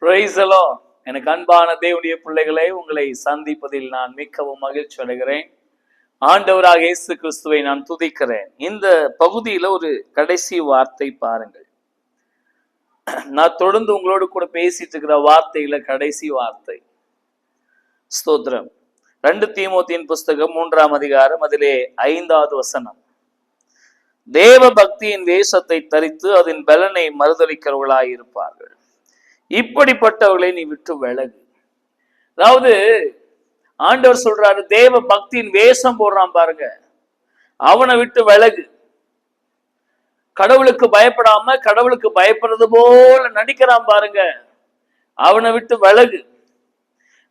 Praise the Lord. எனக்கு அன்பான தேவனுடைய பிள்ளைகளை, உங்களை சந்திப்பதில் நான் மிகவும் மகிழ்ச்சி அடைகிறேன். ஆண்டவராக இயேசு கிறிஸ்துவை நான் துதிக்கிறேன். இந்த பகுதியில ஒரு கடைசி வார்த்தை பாருங்கள். நான் தொடர்ந்து உங்களோடு கூட பேசிட்டு இருக்கிற வார்த்தையில கடைசி வார்த்தை ஸ்தோத்திரம். 2 தீமோத்தேயின் புஸ்தகம் 3ஆம் அதிகாரம், அதிலே 5வது வசனம். தேவ பக்தியின் வேஷத்தை தரித்து அதன் பலனை மறுதலிக்கிறவர்களாய் இருப்பார்கள். இப்படிப்பட்டவர்களை நீ விட்டு விலகு. அதாவது ஆண்டவர் சொல்றாரு, தேவ பக்தியின் வேஷம் போடுறான் பாருங்க, அவனை விட்டு விலகு. கடவுளுக்கு பயப்படாம கடவுளுக்கு பயப்படுறது போல நடிக்கிறான் பாருங்க, அவனை விட்டு விலகு.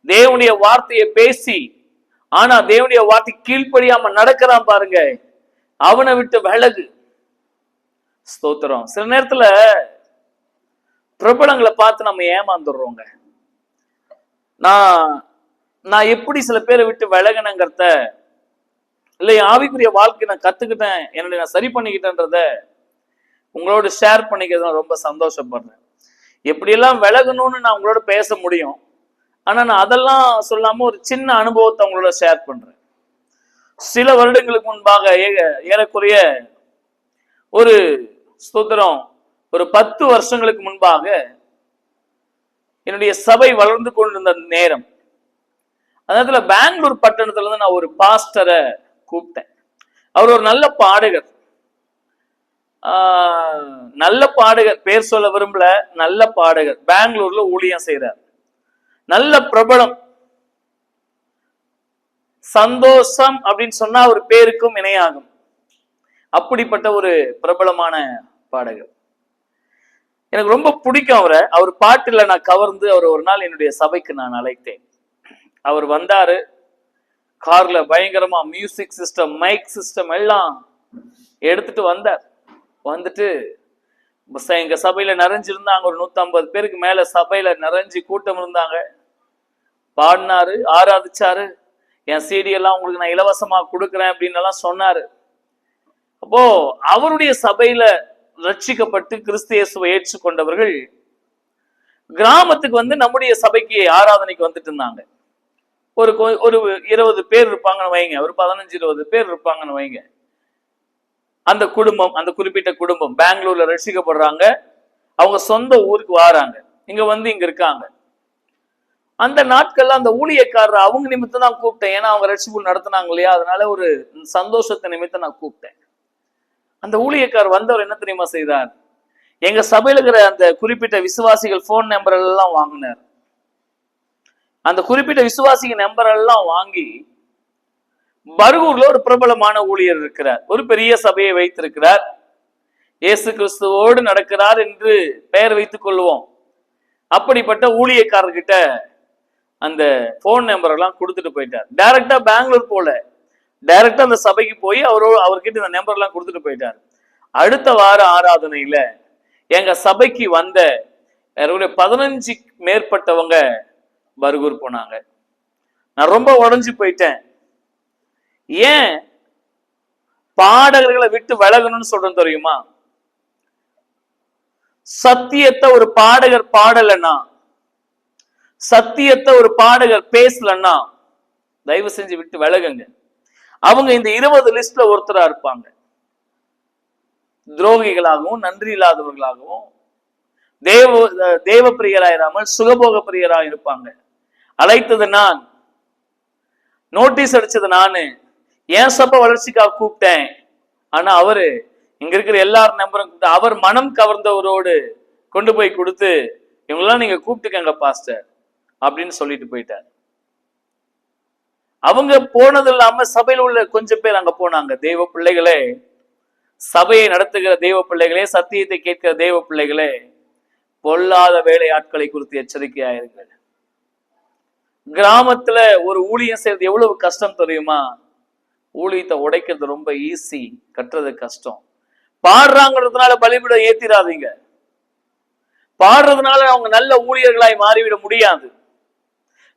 தேவனுடைய வார்த்தையை பேசி ஆனா தேவனுடைய வார்த்தை கீழ்ப்படியாம நடக்கிறான் பாருங்க, அவனை விட்டு விலகு. ஸ்தோத்திரம். சில நேரத்துல பிரபலங்களை பார்த்து நம்ம ஏமாந்துடுறோங்க. நான் எப்படி சில பேரை விட்டு விலகினங்கிறத, இல்லை ஆவிக்குரிய வாழ்க்கை நான் கத்துக்கிட்டேன், என்னுடைய நான் சரி பண்ணிக்கிட்டேன்றத உங்களோட ஷேர் பண்ணிக்கிறது நான் ரொம்ப சந்தோஷப்படுறேன். எப்படியெல்லாம் விலகணும்னு நான் உங்களோட பேச முடியும், ஆனா நான் அதெல்லாம் சொல்லாம ஒரு சின்ன அனுபவத்தை உங்களோட ஷேர் பண்றேன். சில வருடங்களுக்கு முன்பாக ஏறக்குறைய ஒரு ஸ்தோத்திரம் ஒரு 10 வருஷங்களுக்கு முன்பாக என்னுடைய சபை வளர்ந்து கொண்டிருந்த நேரம், அதனால பெங்களூர் பட்டணத்துல இருந்து நான் ஒரு பாஸ்டரை கூப்பிட்டேன். அவர் ஒரு நல்ல பாடகர், பேர் சொல்ல விரும்பல, நல்ல பாடகர், பெங்களூர்ல ஊழியம் செய்யறார், நல்ல பிரபலம். சந்தோஷம் அப்படின்னு சொன்னா ஒரு பேருக்கும் இணையாகும், அப்படிப்பட்ட ஒரு பிரபலமான பாடகர். எனக்கு ரொம்ப பிடிக்கும் அவரை. அவர் பாட்டுல நான் கவர்ந்து அவர் ஒரு நாள் என்னுடைய சபைக்கு நான் அழைத்தேன். அவர் வந்தாரு, கார்ல பயங்கரமா மியூசிக் சிஸ்டம், மைக் சிஸ்டம் எல்லாம் எடுத்துட்டு வந்தார். வந்துட்டு எங்க சபையில நிறைஞ்சிருந்தாங்க, ஒரு 150 பேருக்கு மேல சபையில நிறைஞ்சு கூட்டம் இருந்தாங்க. பாடினாரு, ஆராதிச்சாரு. என் சிடி எல்லாம் உங்களுக்கு நான் இலவசமா கொடுக்குறேன் அப்படின்னு எல்லாம் சொன்னாரு. அப்போ அவருடைய சபையில ரட்சிக்கப்பட்டு கிறிஸ்து இயேசுவை ஏற்றுக்கொண்டவர்கள் கிராமத்துக்கு வந்து நம்முடைய சபைக்கு ஆராதனைக்கு வந்துட்டு இருந்தாங்க. ஒரு 20 பேர் இருப்பாங்கன்னு வைங்க, ஒரு 15-20 பேர் இருப்பாங்கன்னு வைங்க. அந்த குடும்பம், அந்த குறிப்பிட்ட குடும்பம் பெங்களூர்ல ரட்சிக்கப்படுறாங்க. அவங்க சொந்த ஊருக்கு வராங்க, இங்க வந்து இங்க இருக்காங்க. அந்த நாட்கள்ல அந்த ஊழியக்காரர் அவங்க நிமித்தம் தான் கூப்பிட்டேன். ஏன்னா அவங்க ரட்சிப்பு நடத்தினாங்க இல்லையா, அதனால ஒரு சந்தோஷத்தை நிமித்தம் நான் கூப்பிட்டேன். அந்த ஊழியக்காரர் வந்தவர் என்ன தெரியுமா செய்தார், எங்க சபையில இருக்கிற அந்த குறிப்பிட்ட விசுவாசிகள் போன் நம்பர் எல்லாம் வாங்கினார். அந்த குறிப்பிட்ட விசுவாசிகள் நம்பர் எல்லாம் வாங்கி, பர்கூர்ல ஒரு பிரபலமான ஊழியர் இருக்கிறார், ஒரு பெரிய சபையை வைத்திருக்கிறார், இயேசு கிறிஸ்துவோடு நடக்கிறார் என்று பெயர் வைத்துக் கொள்வோம். அப்படிப்பட்ட ஊழியக்காரர்கிட்ட அந்த போன் நம்பர் எல்லாம் கொடுத்துட்டு போயிட்டார். டைரக்டா பெங்களூர் போல, டைரக்டா அந்த சபைக்கு போய் அவர்கிட்ட இந்த நம்பர் எல்லாம் கொடுத்துட்டு போயிட்டார். அடுத்த வார ஆராதனையில எங்க சபைக்கு வந்த 15 மேற்பட்டவங்க பர்கூர் போனாங்க. நான் ரொம்ப உடைஞ்சு போயிட்டேன். ஏன் பாடகர்களை விட்டு விலகணும்னு சொல்றேன் தெரியுமா? சத்தியத்தை ஒரு பாடகர் பாடலன்னா, சத்தியத்தை ஒரு பாடகர் பேசலன்னா தயவு செஞ்சு விட்டு விலகுங்க. அவங்க இந்த 20 லிஸ்ட்ல ஒருத்தரா இருப்பாங்க. துரோகிகளாகவும் நன்றி இல்லாதவர்களாகவும் தேவ பிரியராயிராமல் சுகபோக பிரியராக இருப்பாங்க. அழைத்தது நான், நோட்டீஸ் அடிச்சது நானு, ஏன் சபை வளர்ச்சிக்காக கூப்பிட்டேன். ஆனா அவரு இங்க இருக்கிற எல்லாரும் நம்பரும் அவர் மனம் கவர்ந்தவரோடு கொண்டு போய் கொடுத்து, இவங்கெல்லாம் நீங்க கூப்பிட்டுக்கங்க பாஸ்டர் அப்படின்னு சொல்லிட்டு போயிட்டார். அவங்க போனது இல்லாம சபையில் உள்ள கொஞ்சம் பேர் அங்க போனாங்க. தெய்வ பிள்ளைகளே, சபையை நடத்துகிற தெய்வ பிள்ளைகளே, சத்தியத்தை கேட்கிற தெய்வ பிள்ளைகளே, பொல்லாத வேலை ஆட்களை குறித்து எச்சரிக்கையாயிருங்கள். கிராமத்துல ஒரு ஊழியம் செய்யறது எவ்வளவு கஷ்டம் தெரியுமா? ஊழியத்தை உடைக்கிறது ரொம்ப ஈஸி, கட்டுறது கஷ்டம். பாடுறாங்கிறதுனால பலிபீடம் ஏத்திராதீங்க. பாடுறதுனால அவங்க நல்ல ஊழியர்களாய் மாறிவிட முடியாது.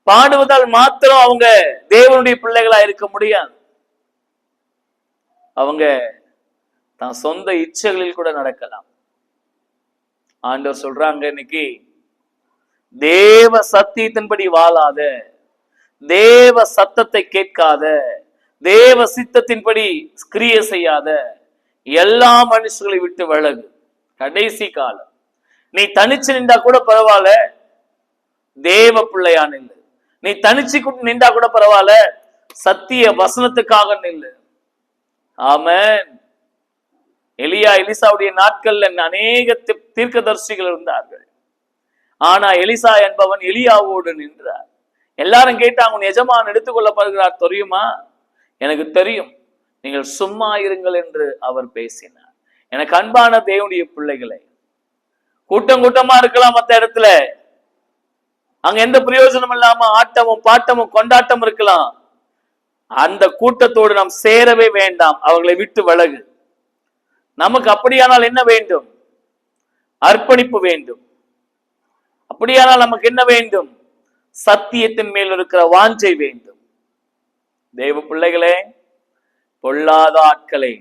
பாடுவதால் மாத்திரம் அவங்க தேவனுடைய பிள்ளைகளா இருக்க முடியாது. அவங்க தான் சொந்த இச்சைகளில் கூட நடக்கலாம். ஆண்டவர் சொல்றாங்க, இன்னைக்கு தேவ சத்தியத்தின்படி வாழாத, தேவ சத்தத்தை கேட்காத, தேவ சித்தத்தின்படி கிரியை செய்யாத எல்லா மனுஷர்களை விட்டு விலகு. கடைசி காலம். நீ தனிச்சு நின்றா கூட பரவாயில்ல, தேவ பிள்ளையா நில்லு. நீ தனிச்சு நின்றா கூட பரவாயில்ல, சத்திய வசனத்துக்காக நில்லு. ஆமென். எலியா எலிசாவுடைய நாட்கள்ல அநேக தீர்க்கதரிசிகள் இருந்தார்கள். ஆனா எலிசா என்பவன் எலியாவோடு நின்றார். எல்லாரும் கேட்டாங்க, உன் எஜமான் எடுத்துக்கொள்ளப்படுகிறார் தெரியுமா? எனக்கு தெரியும், நீங்கள் சும்மா இருங்கள் என்று அவர் பேசினார். எனக்கு அன்பான தேவனுடைய பிள்ளைகளை, கூட்டம் கூட்டமா இருக்கலாம் மற்ற இடத்துல, அங்க எந்த பிரயோஜனம் இல்லாம ஆட்டமும் பாட்டமும் கொண்டாட்டம் இருக்கலாம். அந்த கூட்டத்தோடு நாம் சேரவே வேண்டாம், அவர்களை விட்டு விலகு. நமக்கு அப்படியானால் என்ன வேண்டும்? அர்ப்பணிப்பு வேண்டும். அப்படியானால் நமக்கு என்ன வேண்டும்? சத்தியத்தின் மேல் இருக்கிற வாஞ்சை வேண்டும். தேவ பிள்ளைகளே, பொல்லாத ஆட்களை,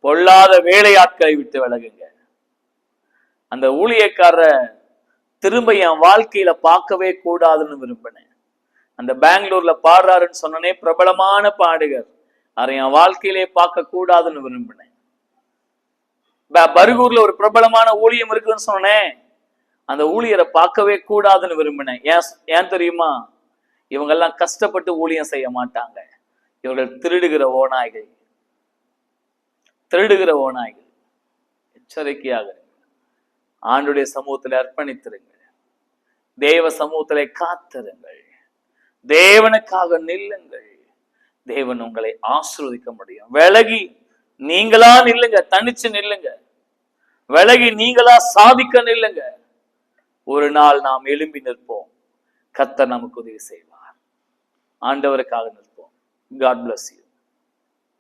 பொல்லாத வேலை ஆட்களை விட்டு விலகுங்க. அந்த ஊழியக்காரரை திரும்ப என் வாழ்க்கையில பார்க்கவே கூடாதுன்னு விரும்பினேன். அந்த பெங்களூர்ல பாடுறாருன்னு சொன்னனே, பிரபலமான பாடுகர், அதை என் வாழ்க்கையிலே பார்க்க கூடாதுன்னு விரும்பினேன். பர்கூர்ல ஒரு பிரபலமான ஊழியம் இருக்குதுன்னு சொன்னேன், அந்த ஊழியரை பார்க்கவே கூடாதுன்னு விரும்பினேன். ஏன் தெரியுமா? இவங்கெல்லாம் கஷ்டப்பட்டு ஊழியம் செய்ய மாட்டாங்க. இவர்கள் திருடுகிற ஓநாய்கள், திருடுகிற ஓநாய்கள். எச்சரிக்கையாக ஆண்டுடைய சமூகத்தில் அர்ப்பணித்திருங்கள். தேவ சமூகத்திலே காத்திருங்கள். தேவனுக்காக நில்லுங்கள். தேவன் உங்களை ஆசீர்வதிக்க முடியும். விலகி நீங்களா நில்லுங்க, தனிச்சு நில்லுங்க. விலகி நீங்களா சாதிக்க நில்லுங்க. ஒரு நாள் நாம் எழும்பி நிற்போம். கர்த்தர் நமக்கு உதவி செய்வார். ஆண்டவருக்காக நிற்போம். God bless you.